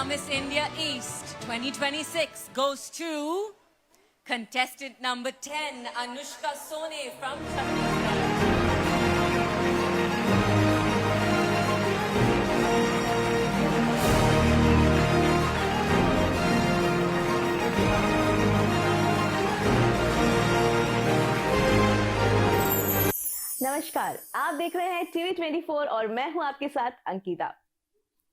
Miss India East 2026 goes to contestant number 10, Anushka Sone from Chhattisgarh. नमस्कार, आप देख रहे हैं टीवी 24 और मैं हूं आपके साथ अंकिता।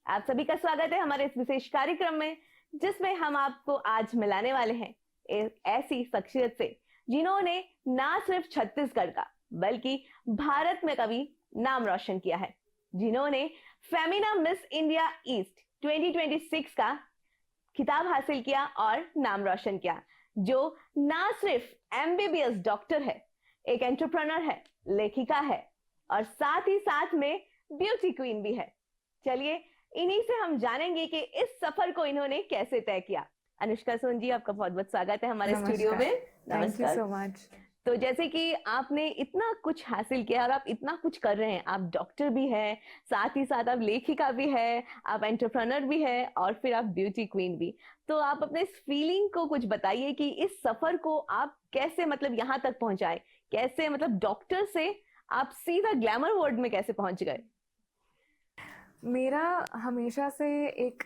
आप सभी का स्वागत है हमारे इस विशेष कार्यक्रम में, जिसमें हम आपको आज मिलाने वाले हैं एक ऐसी शख्सियत से जिन्होंने ना सिर्फ छत्तीसगढ़ का बल्कि भारत में कभी नाम रोशन किया है, जिन्होंने फेमिना मिस इंडिया ईस्ट 2026 का खिताब हासिल किया और नाम रोशन किया, जो ना सिर्फ एमबीबीएस डॉक्टर है, एक एंटरप्रेन्योर है, लेखिका है और साथ ही साथ में ब्यूटी क्वीन भी है। चलिए इन्हीं से हम जानेंगे कि इस सफर को इन्होंने कैसे तय किया। अनुष्का सोन जी, आपका बहुत बहुत स्वागत है हमारे स्टूडियो में। Thank you so much. तो जैसे कि आपने इतना कुछ हासिल किया और आप इतना कुछ कर रहे हैं, आप डॉक्टर भी हैं, साथ ही साथ आप लेखिका भी है, आप एंटरप्रेन्योर भी है और फिर आप ब्यूटी क्वीन भी। तो आप अपने इस फीलिंग को कुछ बताइए कि इस सफर को आप कैसे यहाँ तक पहुंचाए, कैसे डॉक्टर से आप सीधा ग्लैमर वर्ल्ड में कैसे पहुंच गए? मेरा हमेशा से एक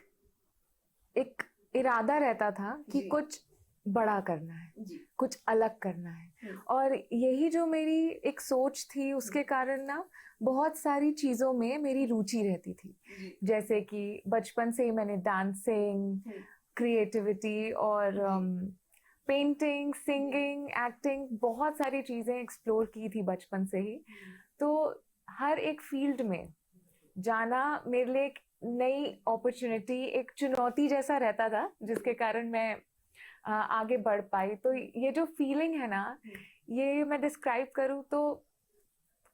इरादा रहता था कि कुछ बड़ा करना है, कुछ अलग करना है, और यही जो मेरी एक सोच थी, उसके कारण ना बहुत सारी चीजों में मेरी रुचि रहती थी। जैसे कि बचपन से ही मैंने डांसिंग, क्रिएटिविटी और पेंटिंग, सिंगिंग, एक्टिंग, बहुत सारी चीजें एक्सप्लोर की थी बचपन से ही। तो हर एक फील्ड में जाना मेरे लिए एक नई अपॉर्चुनिटी, एक चुनौती जैसा रहता था, जिसके कारण मैं आगे बढ़ पाई। तो ये जो फीलिंग है ना, ये मैं डिस्क्राइब करूँ तो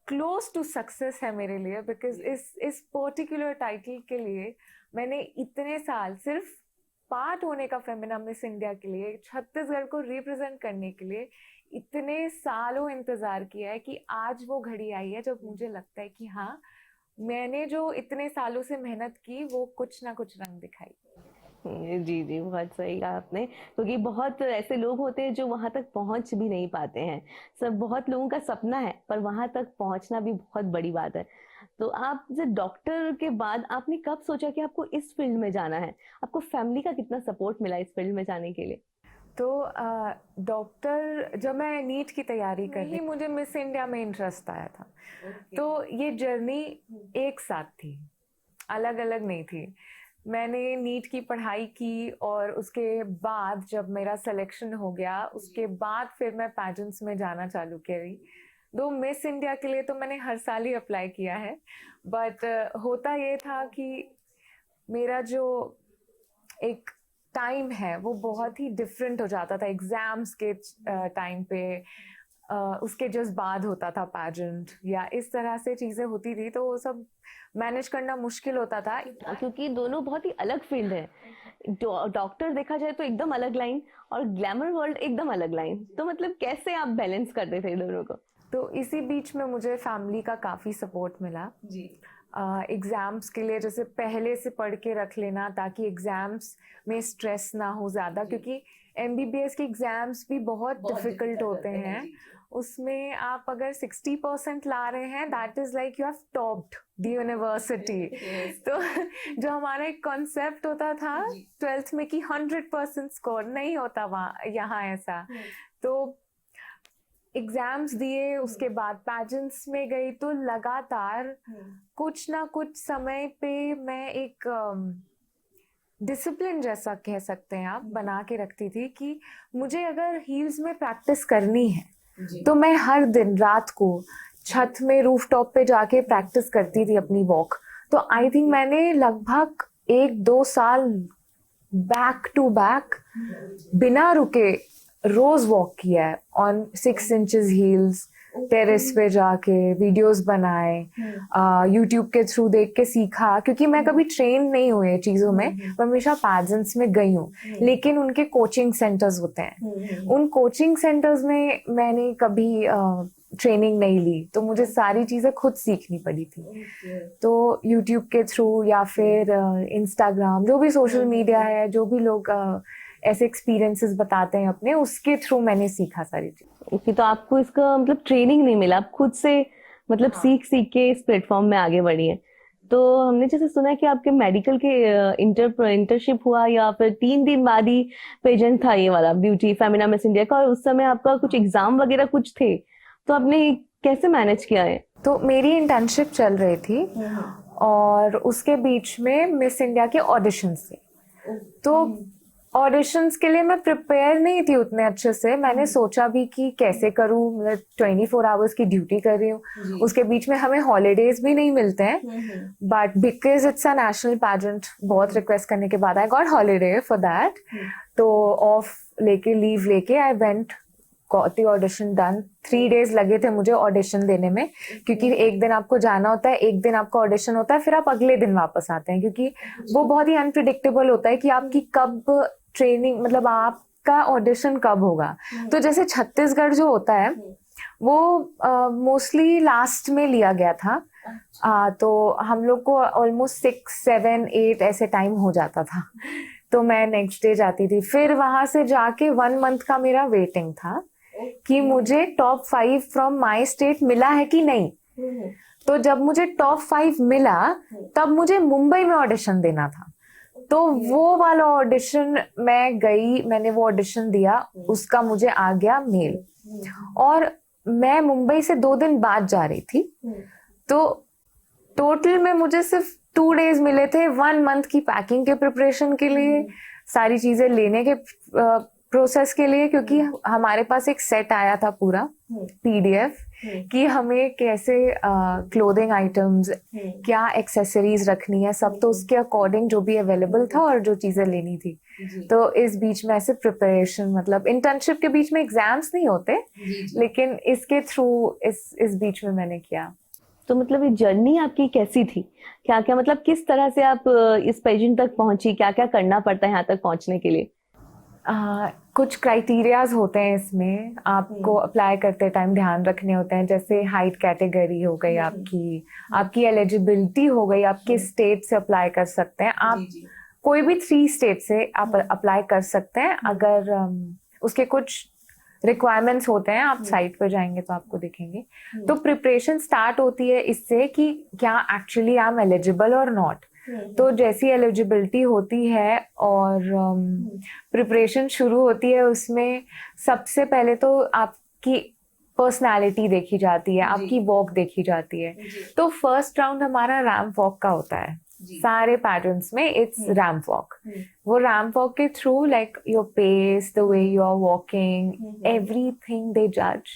क्लोज टू सक्सेस है मेरे लिए, बिकॉज इस पर्टिकुलर टाइटल के लिए मैंने इतने साल सिर्फ पार्ट होने का फेमिना मिस इंडिया के लिए, छत्तीसगढ़ को रिप्रेजेंट करने के लिए इतने सालों इंतजार किया है कि आज वो घड़ी आई है जब मुझे लगता है कि हाँ, मैंने जो इतने सालों से मेहनत की वो कुछ ना कुछ रंग दिखाई। जी जी, बहुत सही कहा आपने, क्योंकि बहुत ऐसे लोग होते हैं जो वहां तक पहुंच भी नहीं पाते हैं। सब बहुत लोगों का सपना है, पर वहां तक पहुंचना भी बहुत बड़ी बात है। तो आप जब डॉक्टर के बाद आपने कब सोचा कि आपको इस फील्ड में जाना है? आपको फैमिली का कितना सपोर्ट मिला इस फील्ड में जाने के लिए? तो डॉक्टर, जब मैं नीट की तैयारी कर रही, मुझे मिस इंडिया में इंटरेस्ट आया था। तो ये जर्नी एक साथ थी, अलग अलग नहीं थी। मैंने नीट की पढ़ाई की और उसके बाद जब मेरा सिलेक्शन हो गया, उसके बाद फिर मैं पैजेंट्स में जाना चालू करी। दो मिस इंडिया के लिए तो मैंने हर साल ही अप्लाई किया है, बट होता ये था कि मेरा जो एक टाइम है वो बहुत ही डिफरेंट हो जाता था। एग्जाम्स के टाइम पे उसके जस्ट बाद होता था पैजेंट, या इस तरह से चीजें होती थी, तो वो सब मैनेज करना मुश्किल होता था, क्योंकि दोनों बहुत ही अलग फील्ड है। डॉक्टर देखा जाए तो एकदम अलग लाइन और ग्लैमर वर्ल्ड एकदम अलग लाइन। तो कैसे आप बैलेंस करते थे दोनों को? तो इसी बीच में मुझे फैमिली का काफी सपोर्ट मिला जी। एग्जाम्स के लिए जैसे पहले से पढ़ के रख लेना, ताकि एग्जाम्स में स्ट्रेस ना हो ज्यादा, क्योंकि एमबीबीएस के एग्जाम्स भी बहुत डिफिकल्ट होते हैं। उसमें आप अगर 60% ला रहे हैं, that is like you have topped the university. तो जो हमारा एक कॉन्सेप्ट होता था 12th में कि 100% स्कोर नहीं होता वहाँ, यहाँ ऐसा। तो एग्जाम्स दिए, उसके बाद पैजेंट्स में गई, तो लगातार कुछ ना कुछ समय पे मैं एक डिसिप्लिन जैसा कह सकते हैं आप बना के रखती थी कि मुझे अगर हील्स में प्रैक्टिस करनी है तो मैं हर दिन रात को छत में रूफ टॉप पे जाके प्रैक्टिस करती थी अपनी वॉक। तो आई थिंक मैंने लगभग 1-2 साल बैक टू बैक बिना रुके रोज वॉक किया है ऑन 6 इंचेस हील्स, टेरेस पे जाके वीडियोस बनाए, यूट्यूब के थ्रू देख के सीखा, क्योंकि मैं कभी ट्रेन नहीं हुई चीजों में, मैं हमेशा पैजेंट्स में गई हूँ, लेकिन उनके कोचिंग सेंटर्स होते हैं, उन कोचिंग सेंटर्स में मैंने कभी ट्रेनिंग नहीं ली, तो मुझे सारी चीज़ें खुद सीखनी पड़ी थी। तो यूट्यूब के थ्रू या फिर इंस्टाग्राम, जो भी सोशल मीडिया है, जो भी लोग ऐसे एक्सपीरियंसेस बताते हैं अपने, उसके थ्रू मैंने सीखा सारी चीज़। ओके, तो आपको इसका मतलब ट्रेनिंग नहीं मिला, आप खुद से मतलब सीख सीख के इस प्लेटफॉर्म में आगे बढ़ी हैं। तो हमने जैसे सुना है कि आपके मेडिकल के इंटर्नशिप हुआ या फिर 3 दिन बाद ही पेजेंट था ये वाला ब्यूटी फेमिना मिस इंडिया का, और उस समय आपका कुछ एग्जाम वगैरह कुछ थे, तो आपने कैसे मैनेज किया है? तो मेरी इंटर्नशिप चल रही थी और उसके बीच में मिस इंडिया के ऑडिशंस थे। तो ऑडिशंस के लिए मैं प्रिपेयर नहीं थी उतने अच्छे से। मैंने सोचा भी कि कैसे करूँ, मतलब 24 आवर्स की ड्यूटी कर रही हूँ, उसके बीच में हमें हॉलीडेज भी नहीं मिलते हैं। But because it's a national pageant, बहुत रिक्वेस्ट करने के बाद I got holiday for that. तो ऑफ लेके, लीव लेके I went, got the audition done. 3 days लगे थे मुझे ऑडिशन देने में, क्योंकि एक दिन आपको जाना होता है, एक दिन आपका ऑडिशन होता है, फिर आप अगले दिन वापस आते हैं, क्योंकि वो बहुत ही अनप्रिडिक्टेबल होता है कि आपकी कब ट्रेनिंग, मतलब आपका ऑडिशन कब होगा। तो जैसे छत्तीसगढ़ जो होता है वो मोस्टली लास्ट में लिया गया था। तो हम लोग को ऑलमोस्ट 6, 7, 8 ऐसे टाइम हो जाता था। तो मैं नेक्स्ट डे जाती थी, फिर वहां से जाके 1 month का मेरा वेटिंग था कि मुझे टॉप 5 फ्रॉम माय स्टेट मिला है कि नहीं। तो जब मुझे टॉप 5 मिला, तब मुझे मुंबई में ऑडिशन देना था। तो वो वाला ऑडिशन मैं गई, मैंने वो ऑडिशन दिया, उसका मुझे आ गया मेल, और मैं मुंबई से 2 दिन बाद जा रही थी। तो टोटल में मुझे सिर्फ 2 days मिले थे 1 month की पैकिंग के प्रिपरेशन के लिए, सारी चीजें लेने के प्रोसेस के लिए, क्योंकि हमारे पास एक सेट आया था पूरा PDF कि हमें कैसे क्लोथिंग आइटम्स, क्या एक्सेसरीज रखनी है, सब तो उसके अकॉर्डिंग जो भी अवेलेबल था और जो चीजें लेनी थी। तो इस बीच में ऐसे प्रिपरेशन, मतलब इंटर्नशिप के बीच में एग्जाम्स नहीं होते, लेकिन इसके थ्रू इस बीच में मैंने किया। तो मतलब ये जर्नी आपकी कैसी थी, क्या क्या मतलब किस तरह से आप इस पेजेंट तक पहुंची, क्या क्या करना पड़ता है यहाँ तक पहुंचने के लिए? कुछ क्राइटेरियाज होते हैं इसमें, आपको अप्लाई करते टाइम ध्यान रखने होते हैं। जैसे हाइट कैटेगरी हो गई आपकी एलिजिबिलिटी हो गई, आप किस स्टेट से अप्लाई कर सकते हैं। आप कोई भी 3 स्टेट से आप अप्लाई कर सकते हैं। अगर उसके कुछ रिक्वायरमेंट्स होते हैं, आप साइट पर जाएंगे तो आपको दिखेंगे। तो प्रिपरेशन स्टार्ट होती है इससे कि क्या एक्चुअली आई एम एलिजिबल और नॉट। तो जैसी एलिजिबिलिटी होती है और प्रिपरेशन शुरू होती है, उसमें सबसे पहले तो आपकी पर्सनालिटी देखी जाती है, आपकी वॉक देखी जाती है। तो फर्स्ट राउंड हमारा रैंप वॉक का होता है। सारे पैटर्न्स में इट्स रैंप वॉक। वो रैंप वॉक के through like your pace, the way you are walking, everything they जज,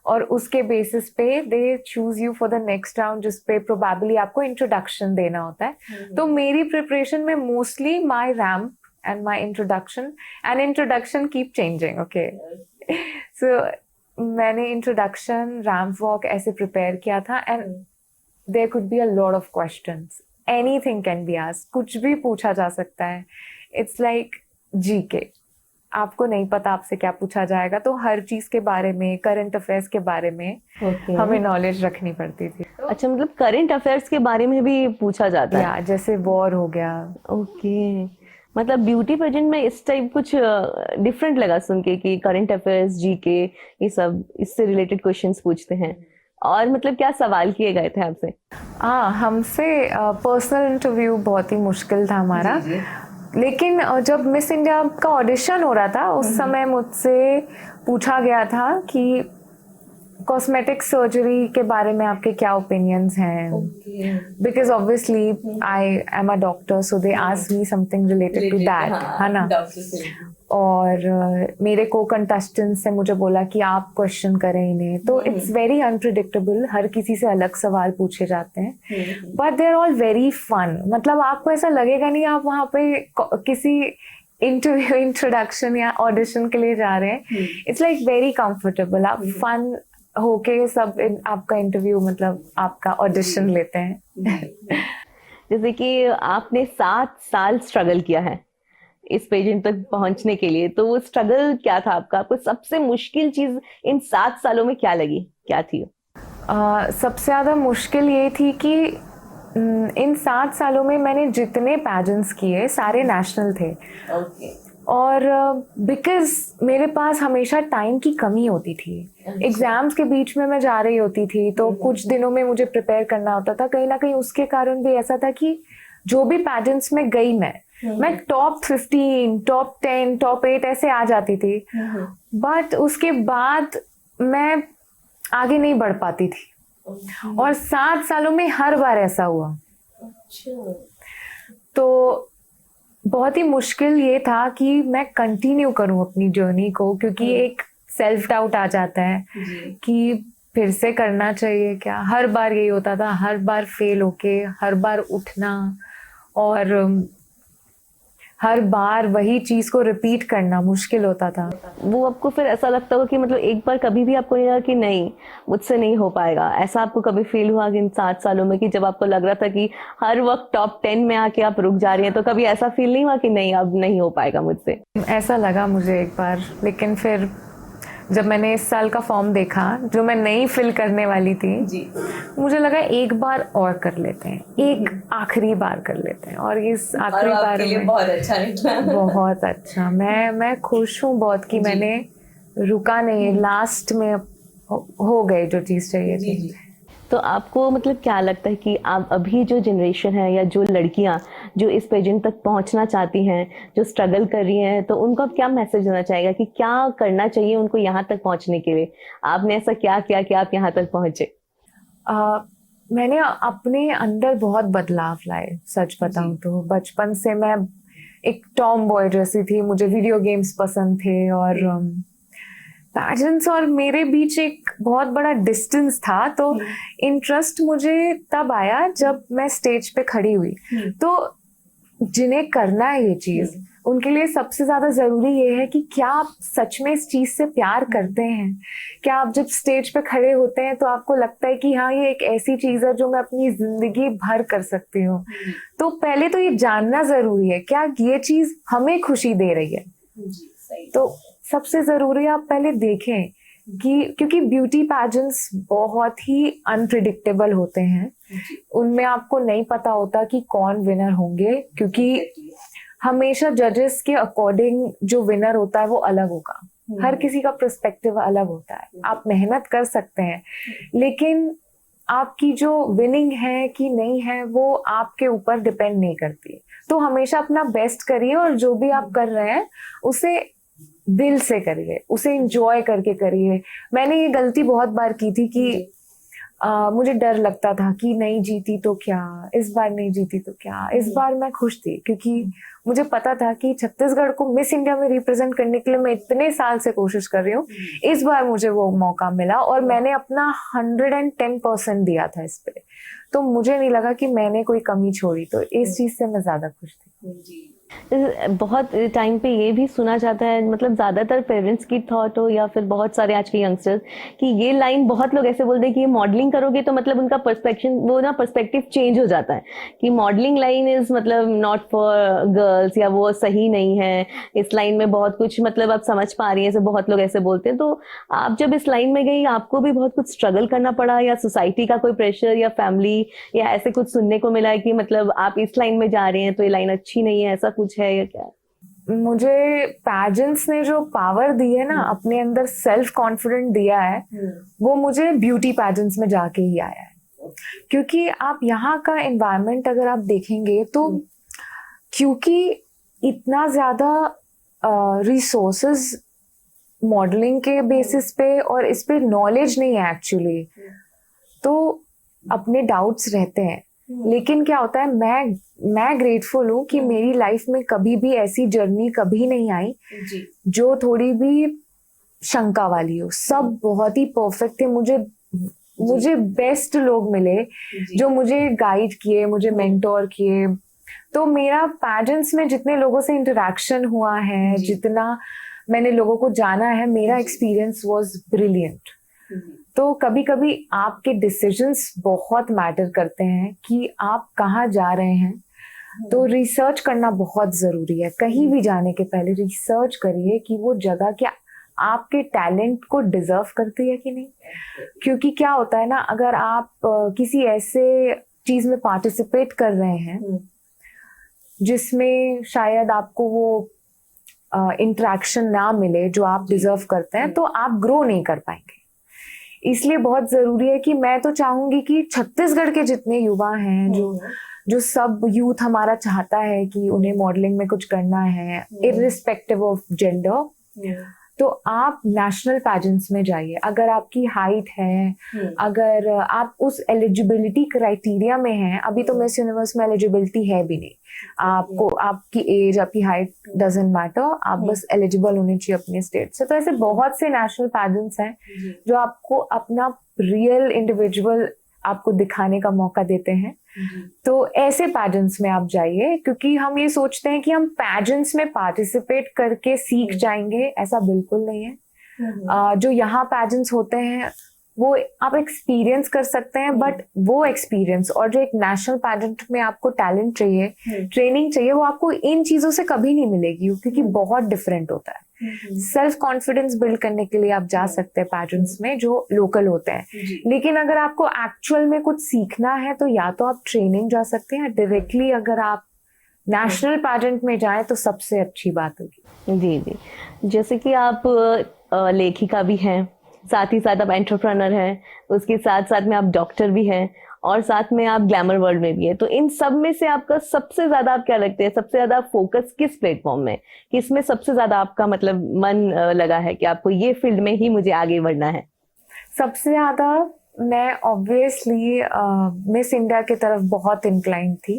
और उसके बेसिस पे they choose you for the next round, जिसपे प्रोबेबली आपको इंट्रोडक्शन देना होता है। तो मेरी प्रिपरेशन में mostly my ramp and my introduction keep changing. Okay, so मैंने इंट्रोडक्शन, रैंप वॉक ऐसे प्रिपेयर किया था, and there could be a lot of questions, anything can be asked, कुछ भी पूछा जा सकता है। इट्स लाइक जीके, आपको नहीं पता आपसे क्या पूछा जाएगा, तो हर चीज के बारे में, करंट अफेयर्स के बारे में हमें नॉलेज रखनी पड़ती थी। अच्छा, मतलब करंट अफेयर्स के बारे में भी पूछा जाता है? या जैसे वॉर हो गया। ओके, मतलब ब्यूटी पेजेंट में इस टाइप कुछ डिफरेंट लगा सुन के कि करंट अफेयर्स, जीके, ये सब इससे रिलेटेड क्वेश्चंस पूछते हैं। और मतलब क्या सवाल किए गए थे आपसे? हमसे पर्सनल इंटरव्यू बहुत ही मुश्किल था हमारा। लेकिन जब मिस इंडिया का ऑडिशन हो रहा था, उस समय मुझसे पूछा गया था कि कॉस्मेटिक सर्जरी के बारे में आपके क्या ओपिनियंस हैं, because obviously I am a doctor, so they ask me something related to that, है ना। और मेरे को कंटेस्टेंट्स से मुझे बोला कि आप क्वेश्चन करें इन्हें। तो इट्स वेरी अनप्रिडिक्टेबल, हर किसी से अलग सवाल पूछे जाते हैं, but they are all very fun. मतलब आपको ऐसा लगेगा नहीं आप वहाँ पे किसी इंटरव्यू, इंट्रोडक्शन या ऑडिशन के लिए जा रहे हैं। इट्स लाइक वेरी कंफर्टेबल, आप फन होके सब आपका इंटरव्यू, मतलब आपका ऑडिशन लेते हैं। जैसे कि आपने 7 साल स्ट्रगल किया है इस पेजेंट तक पहुंचने के लिए, तो वो स्ट्रगल क्या था आपका? आपको सबसे मुश्किल चीज इन 7 सालों में क्या लगी? क्या थी? सबसे ज़्यादा मुश्किल ये थी कि इन 7 सालों में मैंने जितने पैजेंट्स किए सारे नेशनल थे। और बिकॉज मेरे पास हमेशा टाइम की कमी होती थी, एग्जाम्स के बीच में मैं जा रही होती थी, तो कुछ दिनों में मुझे प्रिपेयर करना होता था। कहीं ना कहीं उसके कारण भी ऐसा था कि जो भी पैजेंट्स में गई मैं टॉप 15, टॉप 10, टॉप 8 ऐसे आ जाती थी, बट उसके बाद मैं आगे नहीं बढ़ पाती थी। और 7 सालों में हर बार ऐसा हुआ। तो बहुत ही मुश्किल ये था कि मैं कंटिन्यू करूं अपनी जर्नी को, क्योंकि एक सेल्फ डाउट आ जाता है कि फिर से करना चाहिए क्या। हर बार यही होता था, हर बार फेल होके हर बार उठना और हर बार वही चीज को रिपीट करना मुश्किल होता था। वो आपको फिर ऐसा लगता होगा कि मतलब एक बार कभी भी आपको नहीं लगा कि नहीं मुझसे नहीं हो पाएगा? ऐसा आपको कभी फील हुआ कि इन 7 सालों में कि जब आपको लग रहा था कि हर वक्त टॉप 10 में आके आप रुक जा रही हैं, तो कभी ऐसा फील नहीं हुआ कि नहीं अब नहीं हो पाएगा मुझसे? ऐसा लगा मुझे एक बार, लेकिन फिर जब मैंने इस साल का फॉर्म देखा जो मैं नहीं फिल करने वाली थी मुझे लगा एक बार और कर लेते हैं, एक आखिरी बार कर लेते हैं। और इस आखिरी बार में बहुत अच्छा निकला। बहुत अच्छा। मैं खुश हूँ बहुत कि मैंने रुका नहीं, लास्ट में हो गए जो चीज चाहिए थी। तो आपको मतलब क्या लगता है कि आप अभी जो जनरेशन है या जो लड़कियां जो इस पेजेंट तक पहुंचना चाहती हैं, जो स्ट्रगल कर रही हैं, तो उनको आप क्या मैसेज देना चाहेगा कि क्या करना चाहिए उनको यहाँ तक पहुंचने के लिए? आपने ऐसा क्या किया कि आप यहाँ तक पहुंचे? मैंने अपने अंदर बहुत बदलाव लाए, सच बताऊं तो। बचपन से मैं एक टॉम बॉय जैसी थी, मुझे वीडियो गेम्स पसंद थे और पैजेंट्स और मेरे बीच एक बहुत बड़ा डिस्टेंस था। तो इंटरेस्ट मुझे तब आया जब मैं स्टेज पे खड़ी हुई। तो जिन्हें करना है ये चीज, उनके लिए सबसे ज्यादा जरूरी ये है कि क्या आप सच में इस चीज से प्यार करते हैं। क्या आप जब स्टेज पे खड़े होते हैं तो आपको लगता है कि हाँ ये एक ऐसी चीज है जो मैं अपनी जिंदगी भर कर सकती हूँ। तो पहले तो ये जानना जरूरी है क्या ये चीज हमें खुशी दे रही है। तो सबसे जरूरी आप पहले देखें कि, क्योंकि ब्यूटी पैजेंट्स बहुत ही अनप्रिडिक्टेबल होते हैं, उनमें आपको नहीं पता होता कि कौन विनर होंगे, क्योंकि हमेशा जजेस के अकॉर्डिंग जो विनर होता है वो अलग होगा। हर किसी का पर्सपेक्टिव अलग होता है। आप मेहनत कर सकते हैं, लेकिन आपकी जो विनिंग है कि नहीं है वो आपके ऊपर डिपेंड नहीं करती। तो हमेशा अपना बेस्ट करिए और जो भी आप कर रहे हैं उसे दिल से करिए, उसे एंजॉय करके करिए। मैंने ये गलती बहुत बार की थी कि मुझे डर लगता था कि नहीं जीती तो क्या, इस बार नहीं जीती तो क्या। इस बार मैं खुश थी क्योंकि मुझे पता था कि छत्तीसगढ़ को मिस इंडिया में रिप्रेजेंट करने के लिए मैं इतने साल से कोशिश कर रही हूँ। इस बार मुझे वो मौका मिला और मैंने अपना 110% दिया था इस पे। तो मुझे नहीं लगा कि मैंने कोई कमी छोड़ी, तो इस चीज से मैं ज्यादा खुश थी। बहुत टाइम पे ये भी सुना जाता है, मतलब ज्यादातर पेरेंट्स की थॉट हो या फिर बहुत सारे आज के यंगस्टर्स, कि ये लाइन बहुत लोग ऐसे बोलते हैं कि ये मॉडलिंग करोगे तो मतलब उनका पर्सपेक्टिव चेंज हो जाता है कि मॉडलिंग लाइन इज मतलब नॉट फॉर गर्ल्स, या वो सही नहीं है, इस लाइन में बहुत कुछ मतलब आप समझ पा रही हैं, ऐसे बहुत लोग ऐसे बोलते हैं। तो आप जब इस लाइन में गई आपको भी बहुत कुछ स्ट्रगल करना पड़ा, या सोसाइटी का कोई प्रेशर या फैमिली या ऐसे कुछ सुनने को मिला है कि मतलब आप इस लाइन में जा रहे हैं तो ये लाइन अच्छी नहीं है, ऐसा कुछ है या क्या? मुझे पैजेंट्स ने जो पावर दी है ना, अपने अंदर सेल्फ कॉन्फिडेंट दिया है, वो मुझे ब्यूटी पैजेंट्स में जाके ही आया है। क्योंकि आप यहाँ का एनवायरनमेंट अगर आप देखेंगे तो क्योंकि इतना ज्यादा रिसोर्सेज मॉडलिंग के बेसिस पे और इस पे नॉलेज नहीं है एक्चुअली, तो अपने डाउट्स रहते हैं। लेकिन क्या होता है, मैं ग्रेटफुल हूँ कि मेरी लाइफ में कभी भी ऐसी जर्नी कभी नहीं आई जो थोड़ी भी शंका वाली हो। सब बहुत ही परफेक्ट थे। मुझे बेस्ट लोग मिले जो मुझे गाइड किए, मुझे मेंटोर किए। तो मेरा पैजेंट्स में जितने लोगों से इंटरेक्शन हुआ है, जितना मैंने लोगों को जाना है, मेरा एक्सपीरियंस वाज ब्रिलियंट। तो कभी कभी आपके डिसीजंस बहुत मैटर करते हैं कि आप कहाँ जा रहे हैं। तो रिसर्च करना बहुत जरूरी है। कहीं भी जाने के पहले रिसर्च करिए कि वो जगह क्या आपके टैलेंट को डिजर्व करती है कि नहीं। क्योंकि क्या होता है ना, अगर आप किसी ऐसे चीज में पार्टिसिपेट कर रहे हैं जिसमें शायद आपको वो इंटरेक्शन ना मिले जो आप डिजर्व करते हैं, तो आप ग्रो नहीं कर पाएंगे। इसलिए बहुत जरूरी है कि मैं तो चाहूंगी कि छत्तीसगढ़ के जितने युवा हैं, जो सब यूथ हमारा चाहता है कि उन्हें मॉडलिंग में कुछ करना है इररिस्पेक्टिव ऑफ जेंडर, तो आप नेशनल पैजेंट्स में जाइए। अगर आपकी हाइट है, अगर आप उस एलिजिबिलिटी क्राइटेरिया में हैं, अभी तो मिस यूनिवर्स में एलिजिबिलिटी है भी नहीं, आपको आपकी एज, आपकी हाइट डजंट मैटर, आप बस एलिजिबल होने चाहिए अपने स्टेट से। तो ऐसे बहुत से नेशनल पैजेंट्स हैं जो आपको अपना रियल इंडिविजुअल आपको दिखाने का मौका देते हैं। तो ऐसे पैजेंट्स में आप जाइए, क्योंकि हम ये सोचते हैं कि हम पैजेंट्स में पार्टिसिपेट करके सीख जाएंगे, ऐसा बिल्कुल नहीं है। जो यहाँ पैजेंट्स होते हैं वो आप एक्सपीरियंस कर सकते हैं, बट वो एक्सपीरियंस और जो एक नेशनल पैजेंट में आपको टैलेंट चाहिए, ट्रेनिंग चाहिए, वो आपको इन चीजों से कभी नहीं मिलेगी, क्योंकि बहुत डिफरेंट होता है। सेल्फ कॉन्फिडेंस बिल्ड करने के लिए आप जा सकते हैं पैजेंट्स में जो लोकल होते हैं, लेकिन अगर आपको एक्चुअल में कुछ सीखना है तो या तो आप ट्रेनिंग जा सकते हैं, डायरेक्टली अगर आप नेशनल पैजेंट में जाएं तो सबसे अच्छी बात होगी। जी जी, जैसे कि आप लेखिका भी हैं, साथ ही साथ आप एंटरप्रेन्योर हैं, उसके साथ साथ में आप डॉक्टर भी हैं, और साथ में आप ग्लैमर वर्ल्ड में भी है। तो इन सब में से आपका सबसे ज्यादा, आप क्या लगते हैं, सबसे ज्यादा फोकस किस प्लेटफॉर्म में, किसमें सबसे ज्यादा आपका मतलब मन लगा है कि आपको ये फील्ड में ही मुझे आगे बढ़ना है? सबसे ज्यादा मैं ऑब्वियसली मिस इंडिया की तरफ बहुत इंक्लाइन थी,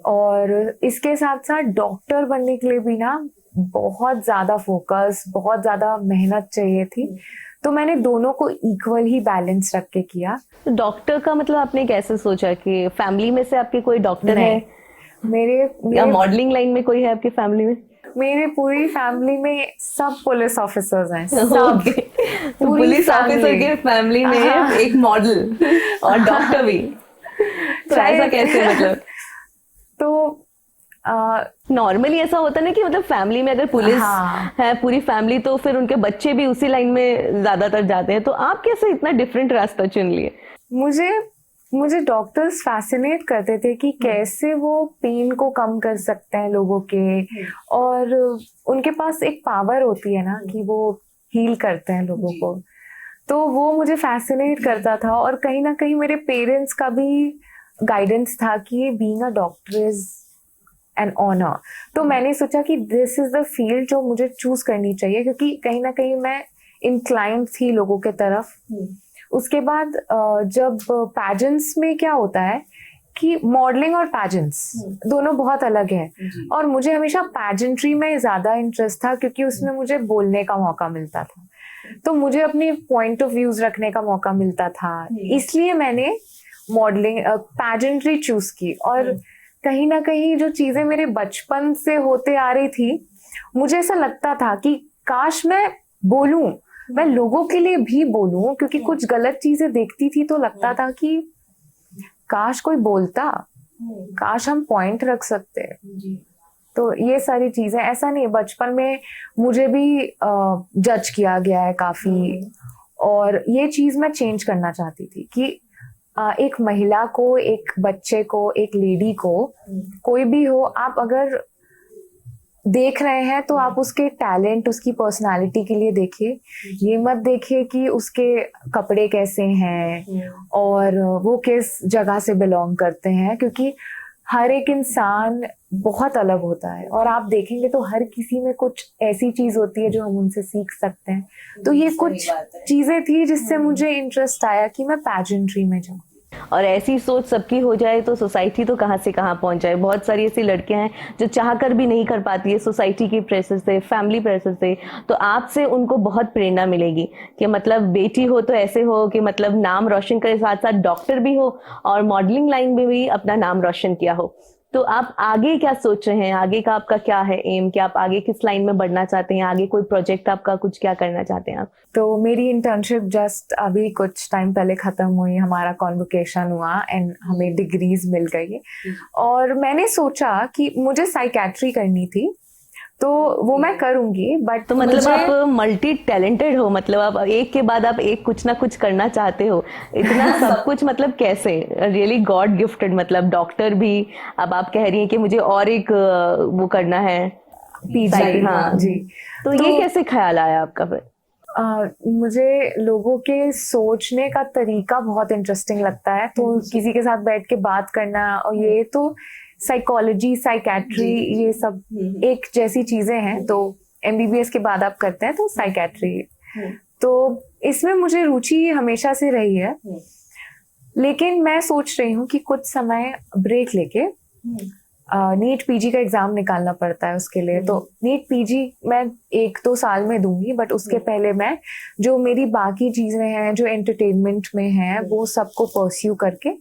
और इसके साथ साथ डॉक्टर बनने के लिए भी ना बहुत ज्यादा फोकस, बहुत ज्यादा मेहनत चाहिए थी। तो मैंने दोनों को इक्वल ही बैलेंस रख के किया। तो डॉक्टर का मतलब आपने कैसे सोचा कि फैमिली में से आपके कोई डॉक्टर है, या मॉडलिंग लाइन में कोई है आपकी फैमिली में? मेरे पूरी फैमिली में सब पुलिस ऑफिसर्स हैं, सब। तो पुलिस ऑफिसर के फैमिली में एक मॉडल और डॉक्टर भी, तो ऐसा कैसे मतलब? तो नॉर्मली ऐसा होता है ना कि मतलब फैमिली में अगर पुलिस है पूरी फैमिली, तो फिर उनके बच्चे भी उसी लाइन में ज्यादातर जाते हैं। तो आप कैसे इतना डिफरेंट रास्ता चुन लिए? मुझे डॉक्टर्स फैसिनेट करते थे कि कैसे वो पेन को कम कर सकते हैं लोगों के, और उनके पास एक पावर होती है ना कि वो हील करते हैं लोगों को। तो वो मुझे फैसिनेट करता था, और कहीं ना कहीं मेरे पेरेंट्स का भी गाइडेंस था कि being a doctor is an honour. तो मैंने सोचा कि दिस इज द फील्ड जो मुझे चूज करनी चाहिए, क्योंकि कहीं ना कहीं मैं इंक्लाइंड थी लोगों के तरफ। उसके बाद जब पैजेंट्स में क्या होता है कि मॉडलिंग और पैजेंट्स दोनों बहुत अलग है, और मुझे हमेशा पैजेंट्री में ज्यादा इंटरेस्ट था, क्योंकि उसमें मुझे बोलने का मौका मिलता था, तो मुझे अपनी पॉइंट ऑफ व्यूज रखने का मौका मिलता था। इसलिए मैंने मॉडलिंग पैजेंट्री चूज की। और कहीं ना कहीं जो चीजें मेरे बचपन से होते आ रही थी, मुझे ऐसा लगता था कि काश मैं बोलूं, मैं लोगों के लिए भी बोलूं, क्योंकि कुछ गलत चीजें देखती थी तो लगता था कि काश कोई बोलता, काश हम पॉइंट रख सकते। तो ये सारी चीजें, ऐसा नहीं, बचपन में मुझे भी जज किया गया है काफी, और ये चीज मैं चेंज करना चाहती थी कि एक महिला को, एक बच्चे को, एक लेडी को, कोई भी हो, आप अगर देख रहे हैं तो आप उसके टैलेंट, उसकी पर्सनालिटी के लिए देखिए। ये मत देखिए कि उसके कपड़े कैसे हैं और वो किस जगह से बिलोंग करते हैं, क्योंकि हर एक इंसान बहुत अलग होता है, और आप देखेंगे तो हर किसी में कुछ ऐसी चीज होती है जो हम उनसे सीख सकते हैं। तो ये कुछ चीजें थी जिससे मुझे इंटरेस्ट आया कि मैं पैजेंट्री में जाऊँ। और ऐसी सोच सबकी हो जाए तो सोसाइटी तो कहाँ से कहाँ पहुंच जाए। बहुत सारी ऐसी लड़कियां हैं जो चाहकर भी नहीं कर पाती है, सोसाइटी की प्रेशर से, फैमिली प्रेशर से। तो आपसे उनको बहुत प्रेरणा मिलेगी कि मतलब बेटी हो तो ऐसे हो कि मतलब नाम रोशन करे, साथ साथ डॉक्टर भी हो और मॉडलिंग लाइन में भी अपना नाम रोशन किया हो। तो आप आगे क्या सोच रहे हैं, आगे का आपका क्या है एम, कि आप आगे किस लाइन में बढ़ना चाहते हैं, आगे कोई प्रोजेक्ट आपका, कुछ क्या करना चाहते हैं आप? तो मेरी इंटर्नशिप जस्ट अभी कुछ टाइम पहले खत्म हुई, हमारा कॉन्वोकेशन हुआ एंड हमें डिग्रीज मिल गई, और मैंने सोचा कि मुझे साइकेट्री करनी थी, तो वो मैं करूंगी, बट तो मतलब आप मल्टी टैलेंटेड हो, मतलब आप एक के बाद आप एक कुछ ना कुछ करना चाहते हो, इतना सब कुछ, मतलब कैसे? रियली गॉड गिफ्टेड, मतलब डॉक्टर भी, अब आप कह रही हैं कि मुझे और एक वो करना है पीजी। हाँ जी। तो ये कैसे ख्याल आया आपका फिर? मुझे लोगों के सोचने का तरीका बहुत इंटरेस्टिंग लगता है, तो किसी के साथ बैठ के बात करना, और ये तो साइकोलॉजी, साइकेट्री, ये सब एक जैसी चीजें हैं। तो एमबीबीएस के बाद आप करते हैं तो साइकेट्री, तो इसमें मुझे रुचि हमेशा से रही है। लेकिन मैं सोच रही हूँ कि कुछ समय ब्रेक लेके नीट पीजी का एग्जाम निकालना पड़ता है उसके लिए, तो नीट पीजी मैं 1-2 साल में दूंगी, बट उसके पहले मैं जो मेरी बाकी चीजें हैं जो एंटरटेनमेंट में हैं वो सबको परस्यू करके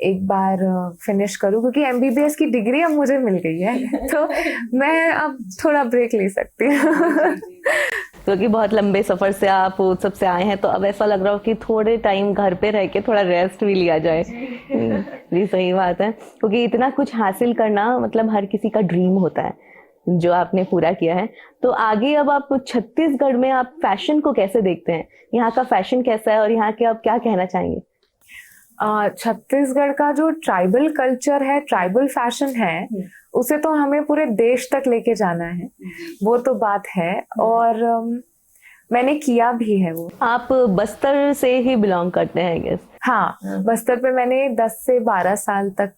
एक बार फिनिश करूँ, क्योंकि एमबीबीएस की डिग्री अब मुझे मिल गई है तो मैं अब थोड़ा ब्रेक ले सकती हूँ। क्योंकि बहुत लंबे सफर से आप उत्सव से आए हैं, तो अब ऐसा लग रहा हो कि थोड़े टाइम घर पे रह के थोड़ा रेस्ट भी लिया जाए। जी सही बात है, क्योंकि इतना कुछ हासिल करना मतलब हर किसी का ड्रीम होता है, जो आपने पूरा किया है। तो आगे अब आप छत्तीसगढ़ में आप फैशन को कैसे देखते हैं? यहाँ का फैशन कैसा है और यहाँ के आप क्या कहना चाहेंगे? छत्तीसगढ़ का जो ट्राइबल कल्चर है, ट्राइबल फैशन है, उसे तो हमें पूरे देश तक लेके जाना है, वो तो बात है। और मैंने किया भी है वो। आप बस्तर से ही बिलोंग करते हैं गेस? हाँ, बस्तर पे मैंने 10 से 12 साल तक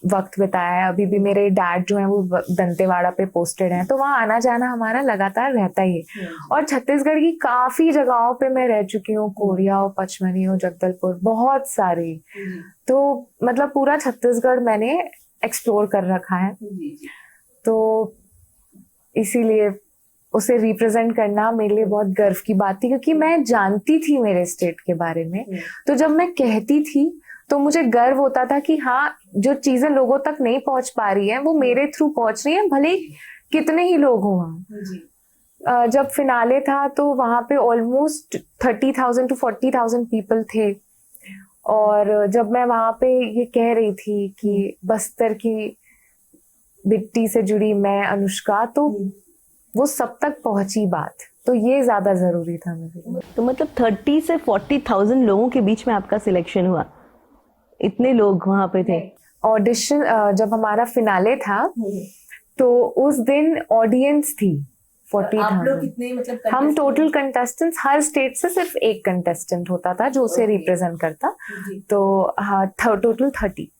वक्त बिताया है। अभी भी मेरे डैड जो है वो दंतेवाड़ा पे पोस्टेड हैं, तो वहाँ आना जाना हमारा लगातार रहता ही है। और छत्तीसगढ़ की काफी जगहों पे मैं रह चुकी हूँ, कोरिया हो, पचमणी हो, जगदलपुर, बहुत सारी। तो मतलब पूरा छत्तीसगढ़ मैंने एक्सप्लोर कर रखा है, तो इसीलिए उसे रिप्रेजेंट करना मेरे लिए बहुत गर्व की बात थी, क्योंकि मैं जानती थी मेरे स्टेट के बारे में। तो जब मैं कहती थी तो मुझे गर्व होता था कि हाँ, जो चीजें लोगों तक नहीं पहुंच पा रही हैं वो मेरे थ्रू पहुंच रही हैं, भले कितने ही लोग हों वहाँ। जब फिनाले था तो वहां पे ऑलमोस्ट 30,000 to 40,000 पीपल थे, और जब मैं वहां पे ये कह रही थी कि बस्तर की मिट्टी से जुड़ी मैं अनुष्का, तो वो सब तक पहुंची बात, तो ये ज्यादा जरूरी था मेरे लिए। तो मतलब 30 से 40,000 लोगों के बीच में आपका सिलेक्शन हुआ? इतने लोग वहां पे थे? ऑडिशन जब हमारा फिनाले था तो उस दिन ऑडियंस थी 40,000। मतलब हम टोटल कंटेस्टेंट्स, हर स्टेट से सिर्फ एक कंटेस्टेंट होता था जो उसे रिप्रेजेंट करता, तो हाँ टोटल 30।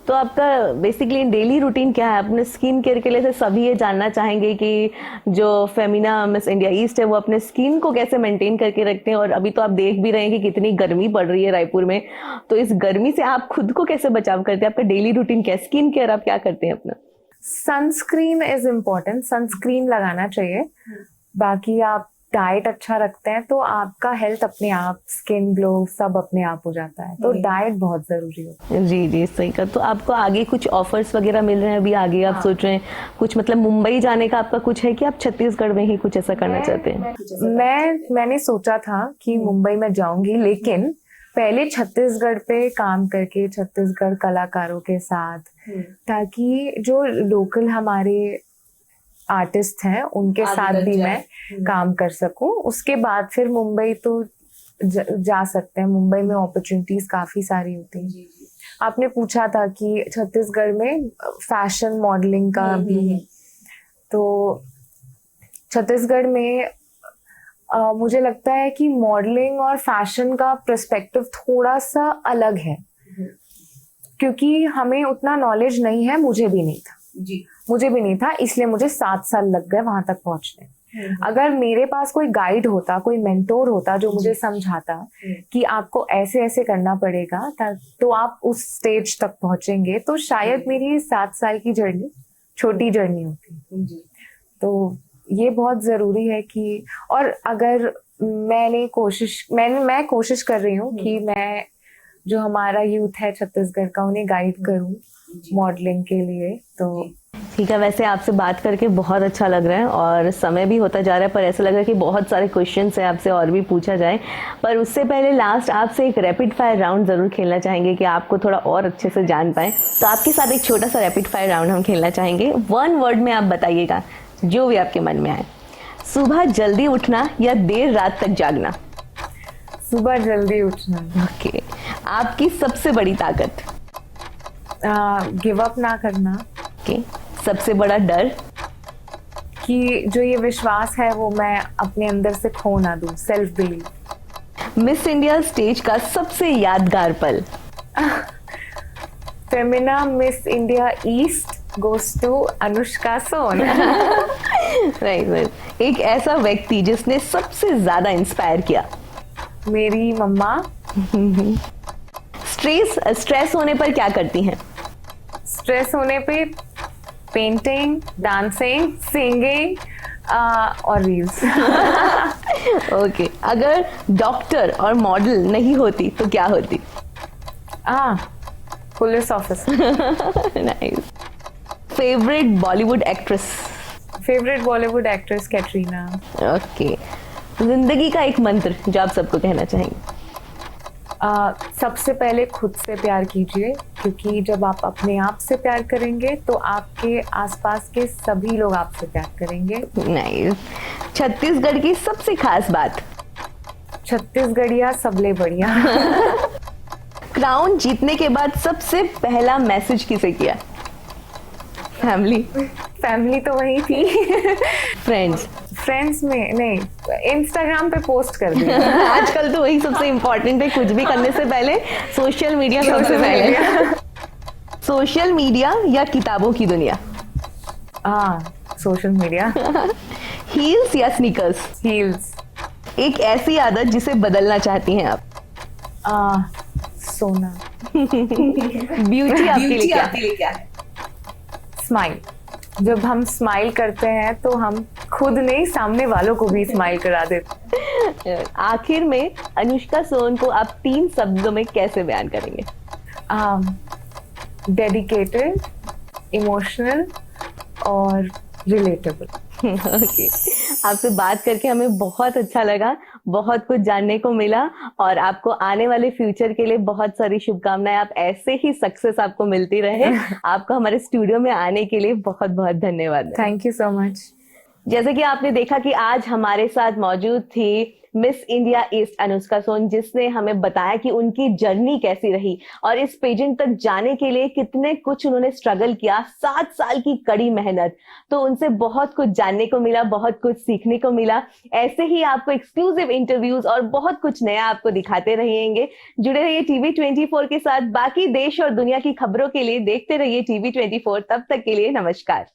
तो आपका बेसिकली डेली रूटीन क्या है अपने स्किन केयर के लिए? से सभी ये जानना चाहेंगे कि जो फेमिना मिस इंडिया ईस्ट है वो अपने स्किन को कैसे मेंटेन करके रखते हैं, और अभी तो आप देख भी रहे हैं कि कितनी गर्मी पड़ रही है रायपुर में, तो इस गर्मी से आप खुद को कैसे बचाव करते हैं? आपका डेली रूटीन क्या है? स्किन केयर आप क्या करते हैं अपना? सनस्क्रीन इज इम्पोर्टेंट, सनस्क्रीन लगाना चाहिए। बाकी आप डाइट अच्छा रखते हैं तो आपका हेल्थ अपने आप, स्किन ग्लो सब अपने आप हो जाता है, तो डाइट बहुत जरूरी है। जी जी सही कहा। तो आपको आगे कुछ ऑफर्स वगैरह मिल रहे हैं अभी आगे? आप सोच रहे हैं कुछ, मतलब मुंबई जाने का आपका कुछ है कि आप छत्तीसगढ़ में ही कुछ ऐसा करना चाहते हैं? मैंने सोचा था कि मुंबई में जाऊंगी, लेकिन पहले छत्तीसगढ़ पे काम करके छत्तीसगढ़ कलाकारों के साथ, ताकि जो लोकल हमारे आर्टिस्ट हैं उनके साथ भी मैं काम कर सकूं। उसके बाद फिर मुंबई तो जा सकते हैं, मुंबई में अपॉर्चुनिटीज काफी सारी होती हैं। आपने पूछा था कि छत्तीसगढ़ में फैशन मॉडलिंग का भी, तो छत्तीसगढ़ में मुझे लगता है कि मॉडलिंग और फैशन का पर्सपेक्टिव थोड़ा सा अलग है, क्योंकि हमें उतना नॉलेज नहीं है, मुझे भी नहीं था, इसलिए मुझे 7 साल लग गए वहां तक पहुंचने। अगर मेरे पास कोई गाइड होता, कोई मेंटोर होता जो मुझे समझाता कि आपको ऐसे ऐसे करना पड़ेगा तो आप उस स्टेज तक पहुंचेंगे, तो शायद मेरी 7 साल की जर्नी छोटी जर्नी होती। तो ये बहुत जरूरी है कि, और अगर मैं कोशिश कर रही हूँ कि मैं जो हमारा यूथ है छत्तीसगढ़ का उन्हें गाइड करूँ मॉडलिंग के लिए। तो ठीक है, वैसे आपसे बात करके बहुत अच्छा लग रहा है और समय भी होता जा रहा है, पर ऐसा लग रहा है कि बहुत सारे क्वेश्चंस हैं आपसे और भी पूछा जाए, पर उससे पहले लास्ट आपसे एक रैपिड फायर राउंड जरूर खेलना चाहेंगे कि आपको थोड़ा और अच्छे से जान पाए। तो आपके साथ एक छोटा सा रैपिड फायर राउंड हम खेलना चाहेंगे। 1 वर्ड में आप बताइएगा, जो भी आपके मन में आए। सुबह जल्दी उठना या देर रात तक जागना? सुबह जल्दी उठना। ओके। आपकी सबसे बड़ी ताकत? गिव अप ना करना। ओके। सबसे बड़ा डर? कि जो ये विश्वास है वो मैं अपने अंदर से खो ना दूं, self believe. Miss India stage का सबसे यादगार पल? Femina Miss India East goes to Anushka Son. Right. एक ऐसा व्यक्ति जिसने सबसे ज्यादा इंस्पायर किया? मेरी मम्मा। स्ट्रेस होने पर क्या करती हैं? स्ट्रेस होने पे पेंटिंग, डांसिंग, सिंगिंग और रील्स। ओके। अगर डॉक्टर और मॉडल नहीं होती तो क्या होती? Police officer. Nice. Favourite Bollywood actress? Favourite Bollywood actress Katrina. Okay. जिंदगी का एक मंत्र जो आप सबको कहना चाहेंगे? सबसे पहले खुद से प्यार कीजिए, क्योंकि जब आप अपने आप से प्यार करेंगे तो आपके आसपास के सभी लोग आपसे प्यार करेंगे। नाइस। छत्तीसगढ़ की सबसे खास बात? छत्तीसगढ़िया सबले बढ़िया। क्राउन जीतने के बाद सबसे पहला मैसेज किसे किया? फैमिली? फैमिली तो वही थी। फ्रेंड्स? फ्रेंड्स में नहीं, इंस्टाग्राम पे पोस्ट कर दिया। आजकल तो वही सबसे इम्पोर्टेंट है, कुछ भी करने से पहले सोशल मीडिया सबसे पहले। सोशल मीडिया या किताबों की दुनिया? Social media. हील्स या स्नीकर्स? हील्स। एक ऐसी आदत जिसे बदलना चाहती हैं आप? सोना। ब्यूटी आपके लिए क्या है? स्माइल। जब हम स्माइल करते हैं तो हम खुद नहीं, सामने वालों को भी स्माइल करा देते। आखिर में अनुष्का सोन को आप 3 शब्दों में कैसे बयान करेंगे? डेडिकेटेड, इमोशनल और रिलेटेबल। ओके। आपसे बात करके हमें बहुत अच्छा लगा, बहुत कुछ जानने को मिला और आपको आने वाले फ्यूचर के लिए बहुत सारी शुभकामनाएं। आप ऐसे ही सक्सेस आपको मिलती रहे। आपको हमारे स्टूडियो में आने के लिए बहुत बहुत धन्यवाद। Thank you so much. जैसे कि आपने देखा कि आज हमारे साथ मौजूद थी मिस इंडिया ईस्ट अनुष्का सोन, जिसने हमें बताया कि उनकी जर्नी कैसी रही और इस पेजेंट तक जाने के लिए कितने कुछ उन्होंने स्ट्रगल किया, 7 साल की कड़ी मेहनत। तो उनसे बहुत कुछ जानने को मिला, बहुत कुछ सीखने को मिला। ऐसे ही आपको एक्सक्लूसिव इंटरव्यूज और बहुत कुछ नया आपको दिखाते रहेंगे। जुड़े रहिए टीवी 24 के साथ। बाकी देश और दुनिया की खबरों के लिए देखते रहिए टीवी 24। तब तक के लिए नमस्कार।